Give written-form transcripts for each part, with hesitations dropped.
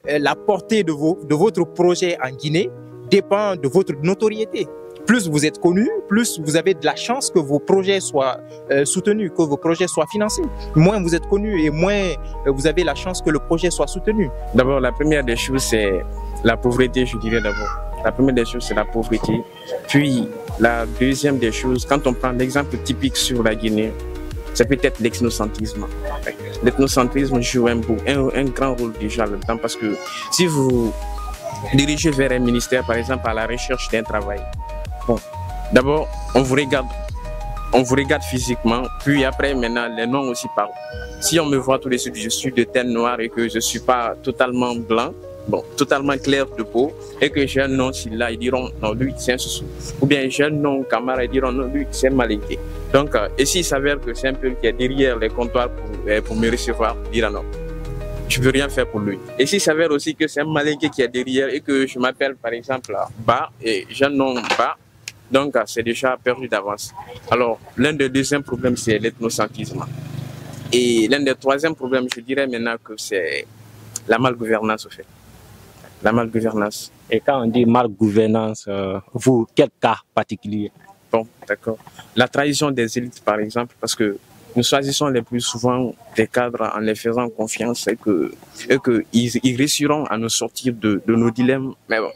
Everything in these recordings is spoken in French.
la portée de votre projet en Guinée dépend de votre notoriété. Plus vous êtes connu, plus vous avez de la chance que vos projets soient soutenus, que vos projets soient financés. Moins vous êtes connu et moins vous avez la chance que le projet soit soutenu. D'abord, la première des choses, c'est la pauvreté, je dirais d'abord. La première des choses, c'est la pauvreté. Puis, la deuxième des choses, quand on prend l'exemple typique sur la Guinée, c'est peut-être l'ethnocentrisme. L'ethnocentrisme joue un grand rôle déjà là-dedans parce que si vous dirigez vers un ministère, par exemple, à la recherche d'un travail, bon, d'abord, on vous regarde physiquement, puis après, maintenant, les noms aussi parlent. Si on me voit tous les suite, je suis de teint noire et que je ne suis pas totalement blanc, bon, totalement clair de peau, et que j'ai un nom là, ils diront non, lui c'est un soussou. Ou bien j'ai un nom camarade, ils diront non, lui c'est un malinqué. Donc, et s'il s'avère que c'est un peu qui est derrière les comptoirs pour me recevoir, il dira non, je ne veux rien faire pour lui. Et s'il s'avère aussi que c'est un malinqué qui est derrière et que je m'appelle par exemple Ba et j'ai un nom Ba, donc c'est déjà perdu d'avance. Alors, l'un des deuxièmes problèmes, c'est l'ethnocentrisme. Et l'un des troisièmes problèmes, je dirais maintenant que c'est la malgouvernance au fait. La malgouvernance. Et quand on dit malgouvernance, vous, quel cas particulier? Bon, d'accord. La trahison des élites, par exemple, parce que nous choisissons le plus souvent des cadres en les faisant confiance et qu'ils réussiront à nous sortir de nos dilemmes. Mais bon,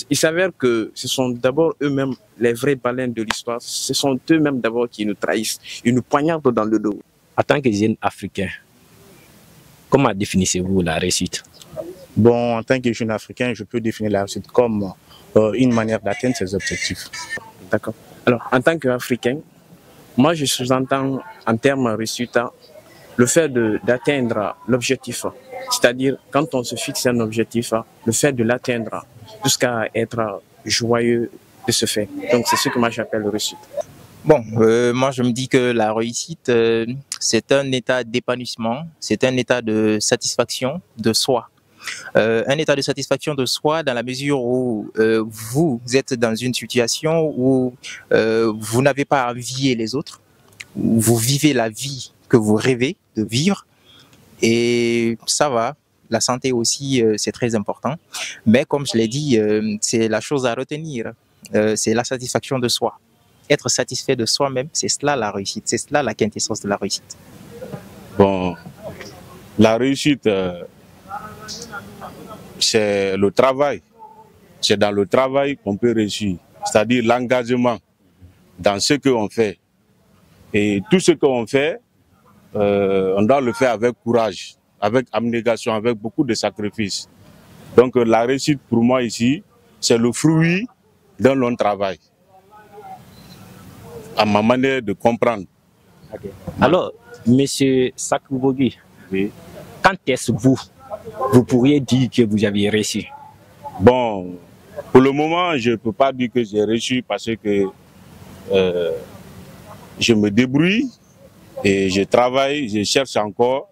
il s'avère que ce sont d'abord eux-mêmes les vrais baleines de l'histoire. Ce sont eux-mêmes d'abord qui nous trahissent. Ils nous poignardent dans le dos. En tant que jeune Africain, comment définissez-vous la réussite? Bon, en tant que jeune Africain, je peux définir la réussite comme une manière d'atteindre ses objectifs. D'accord. Alors, en tant qu'Africain, moi, je sous-entends en termes réussite le fait d'atteindre l'objectif. C'est-à-dire, quand on se fixe un objectif, le fait de l'atteindre jusqu'à être joyeux de ce fait. Donc, c'est ce que moi j'appelle réussite. Bon, moi je me dis que la réussite, c'est un état d'épanouissement, c'est un état de satisfaction de soi. Un état de satisfaction de soi dans la mesure où vous êtes dans une situation où vous n'avez pas à envier les autres, vous vivez la vie que vous rêvez de vivre et ça va. La santé aussi, c'est très important. Mais comme je l'ai dit, c'est la chose à retenir, c'est la satisfaction de soi. Être satisfait de soi-même, c'est cela la réussite, c'est cela la quintessence de la réussite. Bon, la réussite, c'est le travail. C'est dans le travail qu'on peut réussir, c'est-à-dire l'engagement dans ce qu'on fait. Et tout ce qu'on fait, on doit le faire avec courage, avec abnégation, avec beaucoup de sacrifices. Donc la réussite pour moi ici, c'est le fruit d'un long travail, à ma manière de comprendre. Okay. Alors, Monsieur Sakubogui, oui. Quand est-ce que vous pourriez dire que vous avez réussi? Bon, pour le moment, je ne peux pas dire que j'ai réussi parce que je me débrouille et je travaille, je cherche encore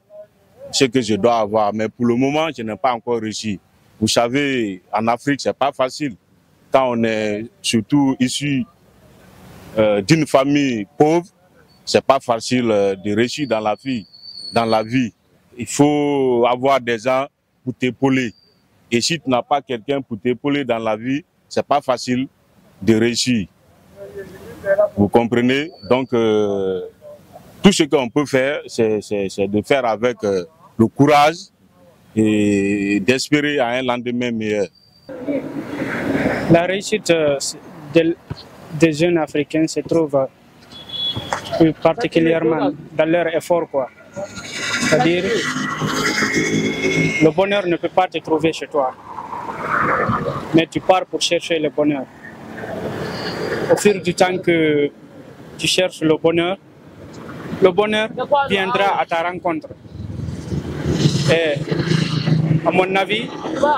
ce que je dois avoir. Mais pour le moment, je n'ai pas encore réussi. Vous savez, en Afrique, ce n'est pas facile. Quand on est surtout issu d'une famille pauvre, ce n'est pas facile de réussir dans la vie. Il faut avoir des gens pour t'épauler. Et si tu n'as pas quelqu'un pour t'épauler dans la vie, ce n'est pas facile de réussir. Vous comprenez? Donc, tout ce qu'on peut faire, c'est de faire avec le courage et d'espérer à un lendemain meilleur. La réussite des jeunes Africains se trouve plus particulièrement dans leur effort, quoi. C'est-à-dire, le bonheur ne peut pas te trouver chez toi, mais tu pars pour chercher le bonheur. Au fil du temps que tu cherches le bonheur viendra à ta rencontre. Et à mon avis,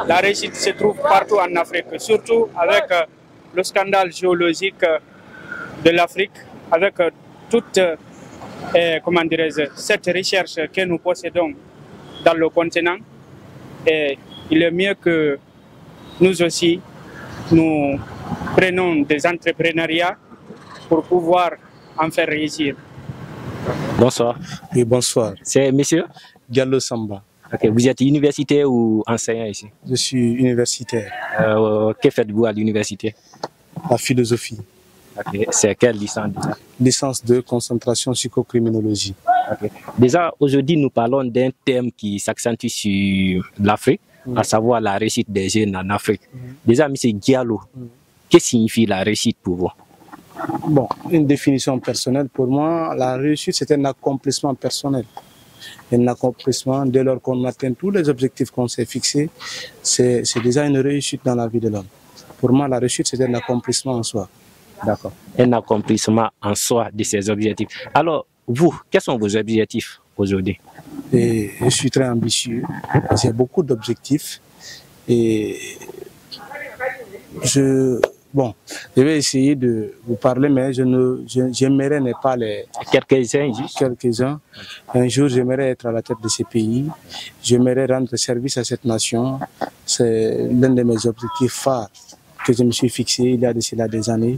la réussite se trouve partout en Afrique, surtout avec le scandale géologique de l'Afrique, avec toute cette recherche que nous possédons dans le continent. Et il est mieux que nous aussi, nous prenons des entrepreneuriats pour pouvoir en faire réussir. Bonsoir. Oui, bonsoir. C'est monsieur Diallo Samba. Ok, vous êtes universitaire ou enseignant ici? Je suis universitaire. Que faites-vous à l'université? La philosophie. Okay. C'est quelle licence déjà? Licence de concentration psychocriminologie. Okay. Déjà, aujourd'hui, nous parlons d'un thème qui s'accentue sur l'Afrique, à savoir la réussite des jeunes en Afrique. Déjà, M. Diallo, que signifie la réussite pour vous? Bon, une définition personnelle pour moi, la réussite c'est un accomplissement personnel. Un accomplissement dès lors qu'on atteint tous les objectifs qu'on s'est fixés, c'est déjà une réussite dans la vie de l'homme. Pour moi, la réussite c'est un accomplissement en soi. D'accord. Un accomplissement en soi de ses objectifs. Alors, vous, quels sont vos objectifs aujourd'hui? Et je suis très ambitieux, j'ai beaucoup d'objectifs et je vais essayer de vous parler, mais j'aimerais ne pas les... Quelques-uns, juste. Quelques-uns. Un jour, j'aimerais être à la tête de ces pays, j'aimerais rendre service à cette nation. C'est l'un de mes objectifs phares que je me suis fixé il y a de cela des années.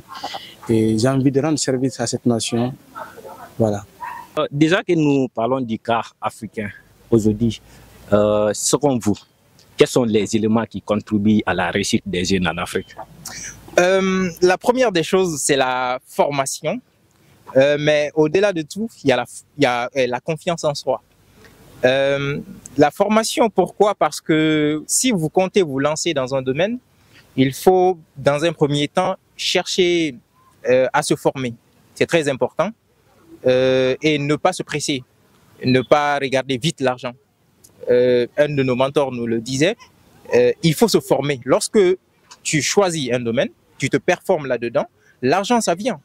Et j'ai envie de rendre service à cette nation. Voilà. Déjà que nous parlons du cas africain aujourd'hui, selon vous, quels sont les éléments qui contribuent à la réussite des jeunes en Afrique? La première des choses, c'est la formation. Mais au-delà de tout, il y a la confiance en soi. La formation, pourquoi? Parce que si vous comptez vous lancer dans un domaine, il faut, dans un premier temps, chercher à se former. C'est très important. Et ne pas se presser, ne pas regarder vite l'argent. Un de nos mentors nous le disait, il faut se former. Lorsque tu choisis un domaine, tu te performes là-dedans, l'argent, ça vient.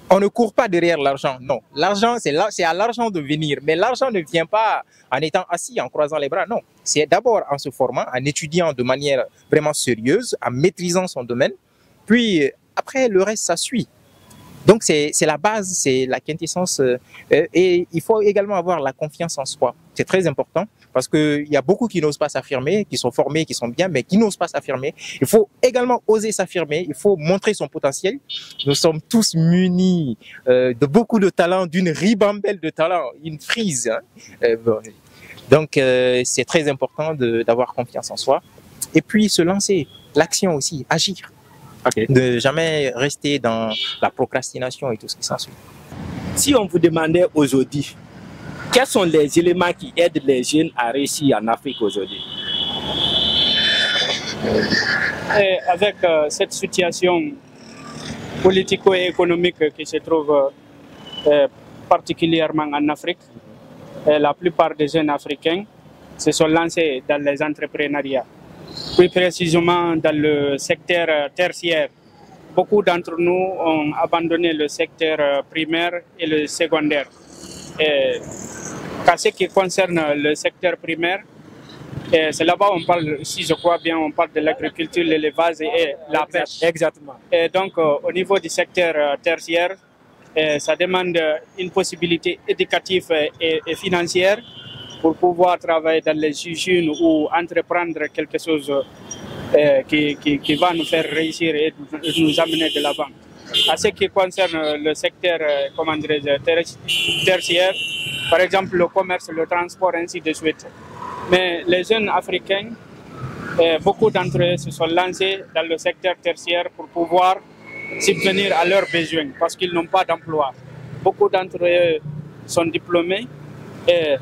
On ne court pas derrière l'argent, non. L'argent, c'est à l'argent de venir. Mais l'argent ne vient pas en étant assis, en croisant les bras, non. C'est d'abord en se formant, en étudiant de manière vraiment sérieuse, en maîtrisant son domaine. Puis après, le reste, ça suit. Donc c'est la base, c'est la quintessence. Et il faut également avoir la confiance en soi. C'est très important parce qu'il y a beaucoup qui n'osent pas s'affirmer, qui sont formés, qui sont bien, mais qui n'osent pas s'affirmer. Il faut également oser s'affirmer, il faut montrer son potentiel. Nous sommes tous munis de beaucoup de talents, d'une ribambelle de talents, une frise. Hein. Donc c'est très important d'avoir confiance en soi. Et puis se lancer, l'action aussi, agir. Okay. Ne jamais rester dans la procrastination et tout ce qui s'ensuit. Si on vous demandait aujourd'hui, quels sont les éléments qui aident les jeunes à réussir en Afrique aujourd'hui? Avec cette situation politico-économique qui se trouve particulièrement en Afrique, la plupart des jeunes africains se sont lancés dans les entrepreneuriats. Plus précisément dans le secteur tertiaire. Beaucoup d'entre nous ont abandonné le secteur primaire et le secondaire. En ce qui concerne le secteur primaire, c'est là-bas on parle, si je crois bien, on parle de l'agriculture, l'élevage et la pêche. Exactement. Et donc au niveau du secteur tertiaire, ça demande une possibilité éducative et financière pour pouvoir travailler dans les usines ou entreprendre quelque chose qui va nous faire réussir et nous amener de l'avant. À ce qui concerne le secteur tertiaire, par exemple le commerce, le transport, ainsi de suite. Mais les jeunes africains, beaucoup d'entre eux se sont lancés dans le secteur tertiaire pour pouvoir subvenir à leurs besoins parce qu'ils n'ont pas d'emploi. Beaucoup d'entre eux sont diplômés. Et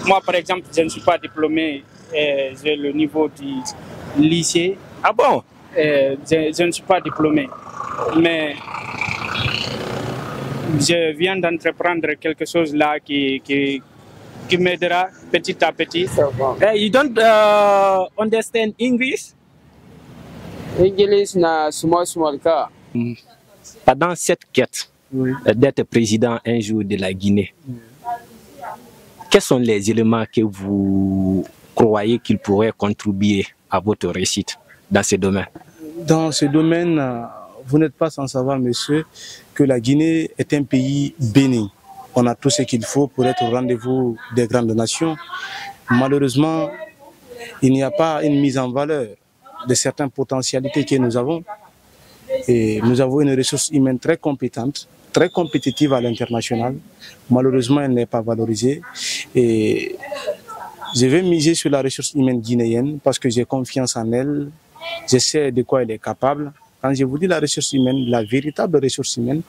moi, par exemple, je ne suis pas diplômé, j'ai le niveau du lycée. Ah bon? Je ne suis pas diplômé, mais je viens d'entreprendre quelque chose là qui m'aidera petit à petit. You don't understand English? English na small ka. Pendant cette quête d'être président un jour de la Guinée, quels sont les éléments que vous croyez qu'ils pourraient contribuer à votre réussite dans ce domaine? Dans ce domaine, vous n'êtes pas sans savoir, monsieur, que la Guinée est un pays béni. On a tout ce qu'il faut pour être au rendez-vous des grandes nations. Malheureusement, il n'y a pas une mise en valeur de certaines potentialités que nous avons. Et nous avons une ressource humaine très compétente, très compétitive à l'international. Malheureusement, elle n'est pas valorisée. Et Je vais miser sur la ressource humaine guinéenne parce que j'ai confiance en elle. Je sais de quoi elle est capable. Quand je vous dis la ressource humaine, la véritable ressource humaine,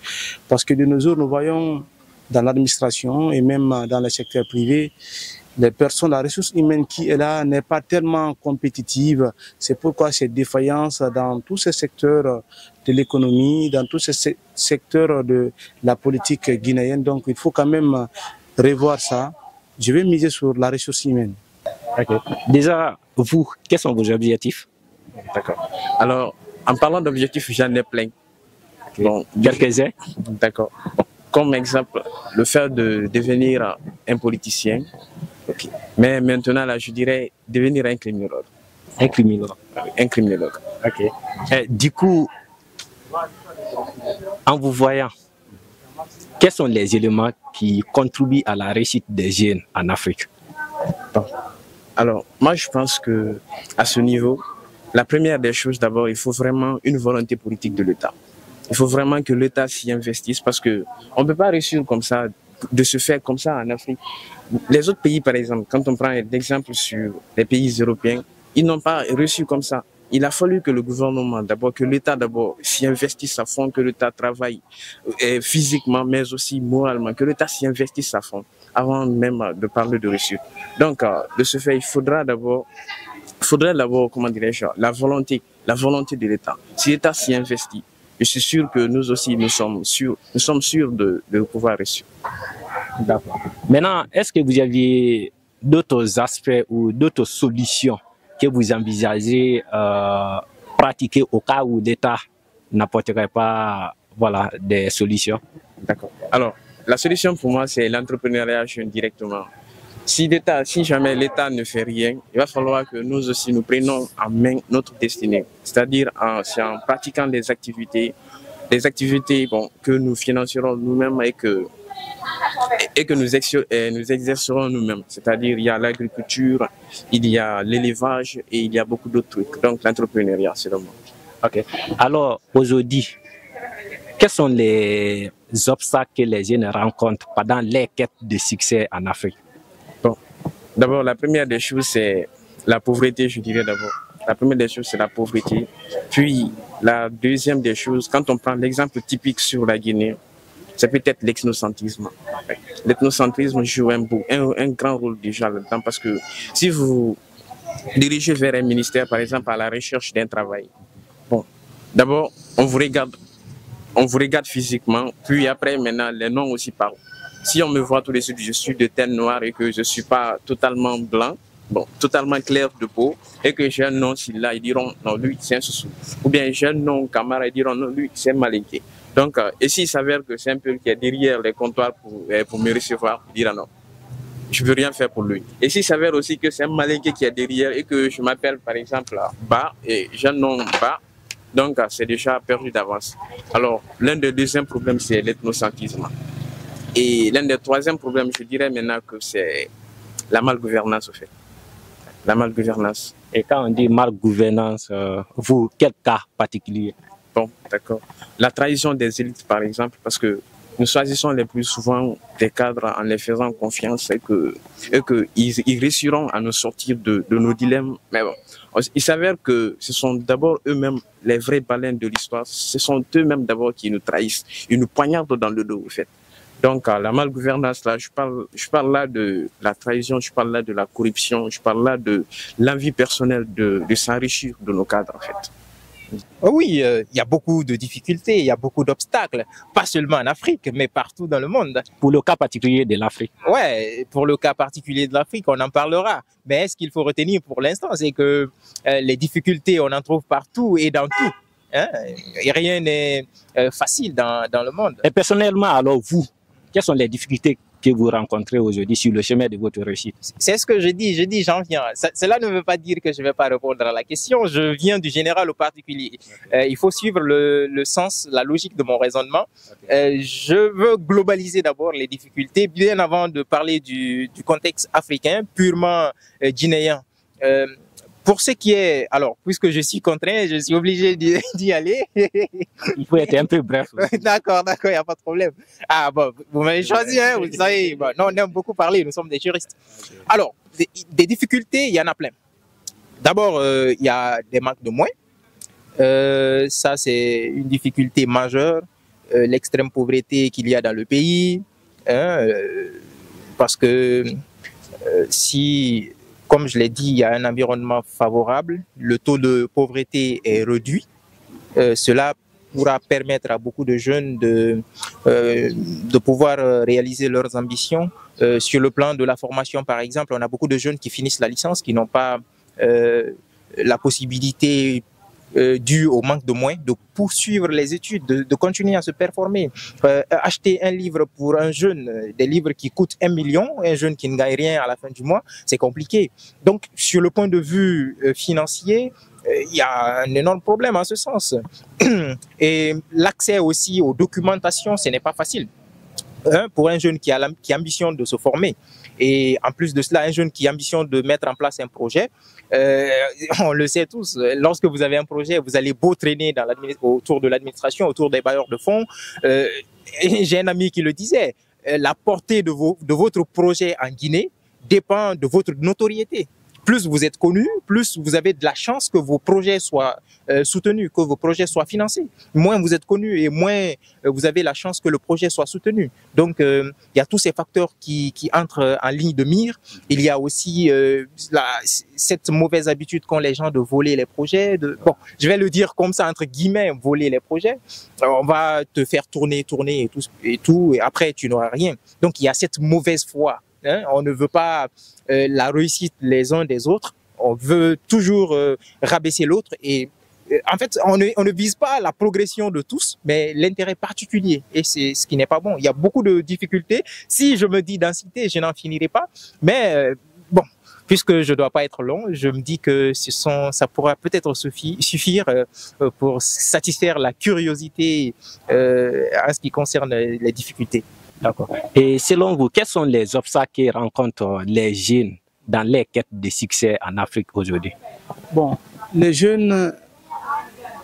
parce que de nos jours, nous voyons dans l'administration et même dans le secteur privé, les personnes, la ressource humaine qui est là n'est pas tellement compétitive. C'est pourquoi cette défaillance dans tous ces secteurs de l'économie, dans tous ces secteurs de la politique guinéenne. Donc, il faut quand même revoir ça. Je vais miser sur la ressource humaine. Okay. Déjà, vous, quels sont vos objectifs? D'accord. Alors, en parlant d'objectifs, j'en ai plein. Okay. Bon, quelques-uns. D'accord. Comme exemple, le fait de devenir un politicien. Okay. Mais maintenant, là, je dirais devenir un criminologue. Un criminologue. Un criminologue. Ok. Du coup, en vous voyant, quels sont les éléments qui contribuent à la réussite des jeunes en Afrique? Bon. Alors, moi, je pense que à ce niveau, la première des choses, d'abord, il faut vraiment une volonté politique de l'État. Il faut vraiment que l'État s'y investisse parce que on ne peut pas réussir comme ça, de se faire comme ça en Afrique. Les autres pays, par exemple, quand on prend l'exemple sur les pays européens, ils n'ont pas réussi comme ça. Il a fallu que le gouvernement, d'abord, que l'État d'abord s'y investisse à fond, que l'État travaille physiquement, mais aussi moralement, que l'État s'y investisse à fond, avant même de parler de réussite. Donc, de ce fait, il faudrait d'abord, comment dirais-je, la volonté de l'État. Si l'État s'y investit, je suis sûr que nous aussi, nous sommes sûrs de pouvoir réussir. D'accord. Maintenant, est-ce que vous aviez d'autres aspects ou d'autres solutions que vous envisagez pratiquer au cas où l'État n'apporterait pas des solutions? D'accord. Alors, la solution pour moi, c'est l'entrepreneuriat jeune directement. Si jamais l'État ne fait rien, il va falloir que nous aussi nous prenions en main notre destinée. C'est-à-dire en pratiquant des activités que nous financerons nous-mêmes et que nous exercerons nous-mêmes. C'est-à-dire il y a l'agriculture, il y a l'élevage et il y a beaucoup d'autres trucs. Donc l'entrepreneuriat, c'est le mot. Ok. Alors aujourd'hui, quels sont les obstacles que les jeunes rencontrent pendant les quêtes de succès en Afrique? Bon, d'abord, la première des choses, c'est la pauvreté, je dirais d'abord. La première des choses, c'est la pauvreté. Puis, la deuxième des choses, quand on prend l'exemple typique sur la Guinée, c'est peut-être l'ethnocentrisme. L'ethnocentrisme joue un grand rôle déjà là-dedans parce que si vous dirigez vers un ministère, par exemple, à la recherche d'un travail, bon, d'abord, on vous regarde physiquement, puis après, maintenant, les noms aussi parlent. Si on me voit tous les jours, je suis de teinte noire et que je ne suis pas totalement blanc, bon, totalement clair de peau, et que j'ai un nom là, ils diront non, lui c'est un soussou. Ou bien j'ai un nom camarade, ils diront non, lui c'est un malinqué. Donc, et s'il s'avère que c'est un peu qui est derrière les comptoirs pour me recevoir, il dira non, je ne veux rien faire pour lui. Et s'il s'avère aussi que c'est un malinqué qui est derrière et que je m'appelle par exemple Ba et j'ai un nom Ba, donc c'est déjà perdu d'avance. Alors, l'un des deuxièmes problèmes, c'est l'ethnocentrisme. Et l'un des troisièmes problèmes, je dirais maintenant que c'est la malgouvernance, au fait. La malgouvernance. Et quand on dit malgouvernance, vous, quel cas particulier? Bon, d'accord. La trahison des élites, par exemple, parce que nous choisissons le plus souvent des cadres en les faisant confiance et qu'ils réussiront à nous sortir de nos dilemmes. Mais bon, il s'avère que ce sont d'abord eux-mêmes les vrais baleines de l'histoire. Ce sont eux-mêmes d'abord qui nous trahissent. Ils nous poignardent dans le dos, en fait. Donc, la malgouvernance, là, je parle là de la trahison, je parle là de la corruption, je parle là de l'envie personnelle de s'enrichir de nos cadres, en fait. Oui, il y a beaucoup de difficultés, il y a beaucoup d'obstacles, pas seulement en Afrique, mais partout dans le monde. Pour le cas particulier de l'Afrique. Ouais, pour le cas particulier de l'Afrique, on en parlera. Mais ce qu'il faut retenir pour l'instant, c'est que les difficultés, on en trouve partout et dans tout. Hein? Et rien n'est facile dans le monde. Et personnellement, alors vous, quelles sont les difficultés que vous rencontrez aujourd'hui sur le chemin de votre réussite? C'est ce que je dis, j'en viens. Cela ne veut pas dire que je ne vais pas répondre à la question. Je viens du général au particulier. Il faut suivre le sens, la logique de mon raisonnement. Je veux globaliser d'abord les difficultés, bien avant de parler du contexte africain, purement guinéen. Pour ce qui est, alors, puisque je suis contraint, je suis obligé d'y aller. Il faut être un peu bref. D'accord, il n'y a pas de problème. Ah bon, vous m'avez choisi, hein, vous savez, bon, non, on aime beaucoup parler, nous sommes des juristes. Alors, des difficultés, il y en a plein. D'abord, il y a des manques de moyens. Ça, c'est une difficulté majeure. L'extrême pauvreté qu'il y a dans le pays. Hein, parce que si... Comme je l'ai dit, il y a un environnement favorable, le taux de pauvreté est réduit. Cela pourra permettre à beaucoup de jeunes de pouvoir réaliser leurs ambitions. Sur le plan de la formation, par exemple, on a beaucoup de jeunes qui finissent la licence, qui n'ont pas la possibilité due au manque de moyens, de poursuivre les études, de continuer à se performer. Acheter un livre pour un jeune, des livres qui coûtent 1 million, un jeune qui ne gagne rien à la fin du mois, c'est compliqué. Donc, sur le point de vue financier, il y a un énorme problème en ce sens. Et l'accès aussi aux documentations, ce n'est pas facile. Pour un jeune qui ambitionne de se former. Et en plus de cela, un jeune qui ambitionne de mettre en place un projet, on le sait tous, lorsque vous avez un projet, vous allez beau traîner autour de l'administration, autour des bailleurs de fonds. J'ai un ami qui le disait, la portée de votre projet en Guinée dépend de votre notoriété. Plus vous êtes connu, plus vous avez de la chance que vos projets soient soutenus, que vos projets soient financés. Moins vous êtes connu et moins vous avez la chance que le projet soit soutenu. Donc, il y a tous ces facteurs qui entrent en ligne de mire. Il y a aussi cette mauvaise habitude qu'ont les gens de voler les projets. Bon, je vais le dire comme ça, entre guillemets, voler les projets. On va te faire tourner et tout, et après, tu n'auras rien. Donc, il y a cette mauvaise foi. On ne veut pas la réussite les uns des autres, on veut toujours rabaisser l'autre et en fait on ne vise pas la progression de tous mais l'intérêt particulier et c'est ce qui n'est pas bon. Il y a beaucoup de difficultés, si je me dis d'en citer je n'en finirai pas mais bon, puisque je ne dois pas être long, je me dis que ça pourra peut-être suffire pour satisfaire la curiosité en ce qui concerne les difficultés. D'accord. Et selon vous, quels sont les obstacles que rencontrent les jeunes dans les quêtes de succès en Afrique aujourd'hui? Bon, les jeunes,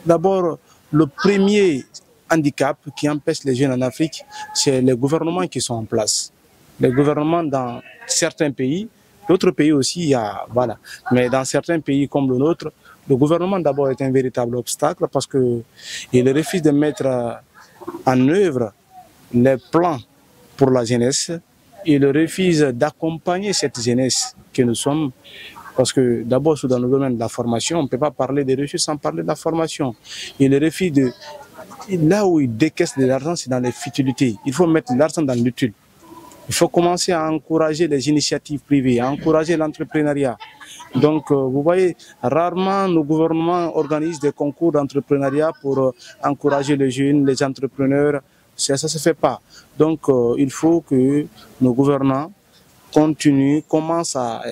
d'abord, le premier handicap qui empêche les jeunes en Afrique, c'est les gouvernements qui sont en place. Les gouvernements dans certains pays, d'autres pays aussi, il y a, voilà. Mais dans certains pays comme le nôtre, le gouvernement d'abord est un véritable obstacle parce qu'il refuse de mettre en œuvre les plans pour la jeunesse, il refuse d'accompagner cette jeunesse que nous sommes, parce que d'abord dans le domaine de la formation, on ne peut pas parler des recherches sans parler de la formation. Il refuse là où il décaisse de l'argent, c'est dans les futilités. Il faut mettre l'argent dans l'utile. Il faut commencer à encourager les initiatives privées, à encourager l'entrepreneuriat. Donc, vous voyez, rarement nos gouvernements organisent des concours d'entrepreneuriat pour encourager les jeunes, les entrepreneurs. Ça ne se fait pas. Donc, il faut que nos gouvernants commencent à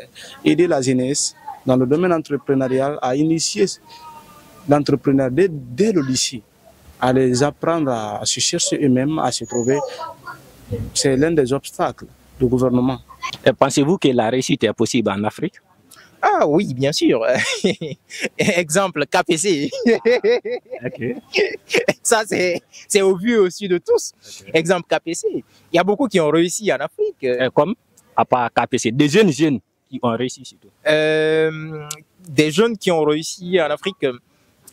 aider la jeunesse dans le domaine entrepreneurial, à initier l'entrepreneuriat dès le lycée, à les apprendre à se chercher eux-mêmes, à se trouver. C'est l'un des obstacles du gouvernement. Pensez-vous que la réussite est possible en Afrique? Ah oui, bien sûr. Exemple, KPC. Okay. Ça, c'est au vu aussi de tous. Okay. Exemple, KPC. Il y a beaucoup qui ont réussi en Afrique. Comme, à part KPC, des jeunes qui ont réussi surtout. Des jeunes qui ont réussi en Afrique.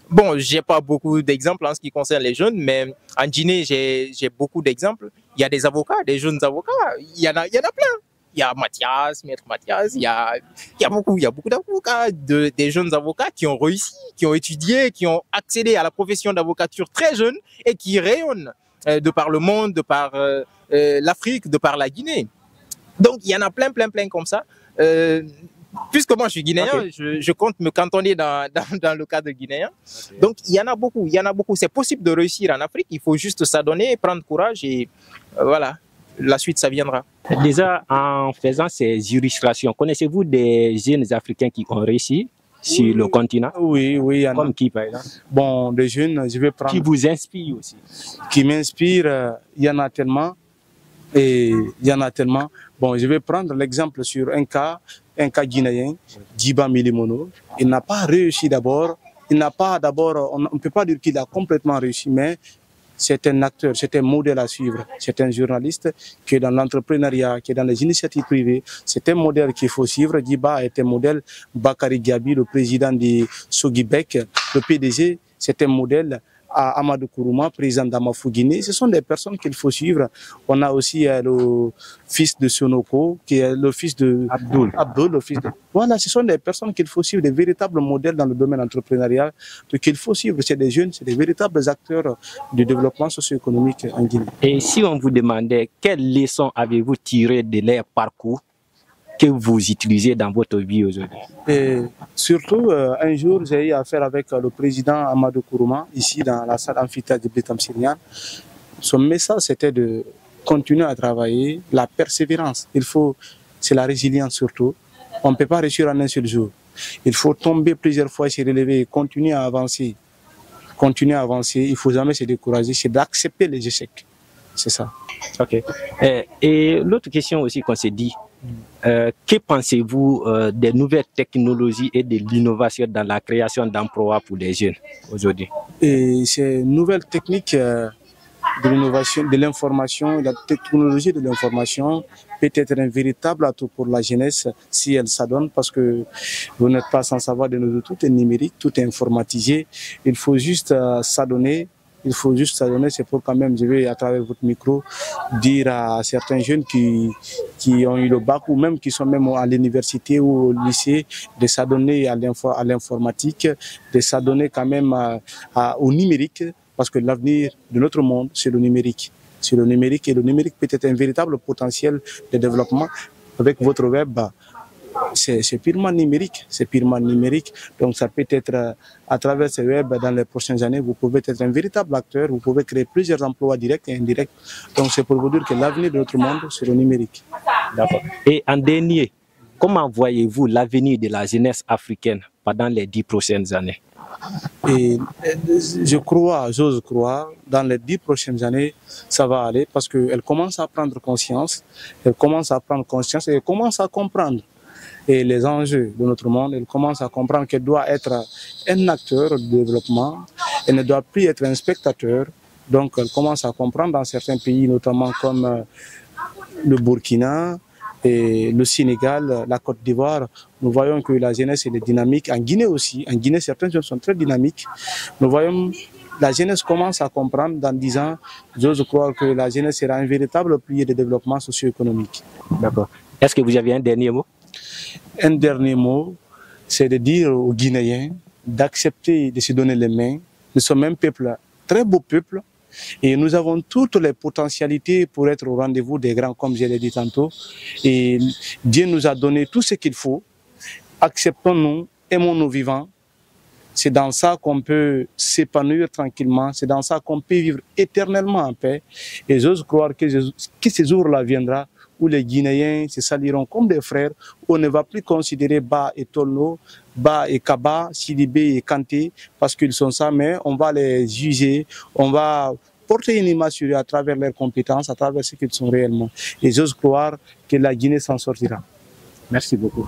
Bon, j'ai pas beaucoup d'exemples en ce qui concerne les jeunes, mais en Guinée, j'ai beaucoup d'exemples. Il y a des avocats, des jeunes avocats. Il y en a plein. Il y a Mathias, Maître Mathias, il y a beaucoup d'avocats, des jeunes avocats qui ont réussi, qui ont étudié, qui ont accédé à la profession d'avocature très jeune et qui rayonnent de par le monde, de par l'Afrique, de par la Guinée. Donc, il y en a plein comme ça. Puisque moi, je suis guinéen, okay. je compte me cantonner dans le cadre guinéen. Okay. Donc, il y en a beaucoup. C'est possible de réussir en Afrique. Il faut juste s'adonner, prendre courage et voilà. La suite, ça viendra. Déjà, en faisant ces illustrations, connaissez-vous des jeunes Africains qui ont réussi sur le continent? Oui, il y en a. Comme qui, par exemple? Bon, des jeunes, je vais prendre... Qui vous inspirent aussi? Qui m'inspirent, il y en a tellement. Et il y en a tellement. Bon, je vais prendre l'exemple sur un cas guinéen, Djiba Milimono. Il n'a pas réussi d'abord, on ne peut pas dire qu'il a complètement réussi, mais c'est un acteur, c'est un modèle à suivre. C'est un journaliste qui est dans l'entrepreneuriat, qui est dans les initiatives privées. C'est un modèle qu'il faut suivre. Djiba est un modèle. Bakary Gabi, le président de Sogibek, le PDG, c'est un modèle. À Amadou Kourouma, président d'Amafou-Guinée. Ce sont des personnes qu'il faut suivre. On a aussi le fils de Sonoko, qui est le fils de Abdul, le fils de... Voilà, ce sont des personnes qu'il faut suivre, des véritables modèles dans le domaine entrepreneurial qu'il faut suivre. C'est des jeunes, c'est des véritables acteurs du développement socio-économique en Guinée. Et si on vous demandait quelles leçons avez-vous tirées de leur parcours que vous utilisez dans votre vie aujourd'hui? Et surtout, un jour, j'ai eu affaire avec le président Amadou Kourouma, ici dans la salle amphithéâtre de Bitam Syrian. Son message, c'était de continuer à travailler, la persévérance. C'est la résilience surtout. On ne peut pas réussir en un seul jour. Il faut tomber plusieurs fois, se relever, continuer à avancer. Continuer à avancer, il ne faut jamais se décourager, c'est d'accepter les échecs. C'est ça. Ok. Et l'autre question aussi qu'on s'est dit, que pensez-vous des nouvelles technologies et de l'innovation dans la création d'emplois pour les jeunes aujourd'hui? Et ces nouvelles techniques de l'innovation, de l'information, la technologie de l'information peut être un véritable atout pour la jeunesse si elle s'adonne, parce que vous n'êtes pas sans savoir de nos jours, tout est numérique, tout est informatisé. Il faut juste s'adonner. Il faut juste s'adonner, c'est pour quand même, je vais à travers votre micro dire à certains jeunes qui ont eu le bac ou même qui sont même à l'université ou au lycée de s'adonner à l'informatique, de s'adonner quand même au numérique, parce que l'avenir de notre monde, c'est le numérique. C'est le numérique et le numérique peut être un véritable potentiel de développement. Avec votre web, c'est purement numérique, donc ça peut être à travers ce web dans les prochaines années, vous pouvez être un véritable acteur, vous pouvez créer plusieurs emplois directs et indirects, donc c'est pour vous dire que l'avenir de notre monde, c'est le numérique. D'accord. Et en dernier, comment voyez-vous l'avenir de la jeunesse africaine pendant les 10 prochaines années? Et j'ose croire, dans les 10 prochaines années, ça va aller parce qu'elle commence à prendre conscience, et elle commence à comprendre et les enjeux de notre monde. Elle commence à comprendre qu'elle doit être un acteur de développement, elle ne doit plus être un spectateur. Donc elle commence à comprendre dans certains pays, notamment comme le Burkina et le Sénégal, la Côte d'Ivoire. Nous voyons que la jeunesse est dynamique. En Guinée aussi, en Guinée certains jeunes sont très dynamiques. Nous voyons la jeunesse commence à comprendre dans 10 ans. J'ose croire que la jeunesse sera un véritable pilier de développement socio-économique. D'accord. Est-ce que vous avez un dernier mot? Un dernier mot, c'est de dire aux Guinéens d'accepter de se donner les mains. Nous sommes un peuple, très beau peuple, et nous avons toutes les potentialités pour être au rendez-vous des grands, comme je l'ai dit tantôt. Et Dieu nous a donné tout ce qu'il faut. Acceptons-nous, aimons-nous vivants. C'est dans ça qu'on peut s'épanouir tranquillement, c'est dans ça qu'on peut vivre éternellement en paix. Et j'ose croire que ce jour-là viendra où les Guinéens se saliront comme des frères, où on ne va plus considérer Ba et Tolno, Ba et Kaba, Sidibé et Kanté, parce qu'ils sont ça, mais on va les juger, on va porter une image sur eux à travers leurs compétences, à travers ce qu'ils sont réellement. Et j'ose croire que la Guinée s'en sortira. Merci beaucoup.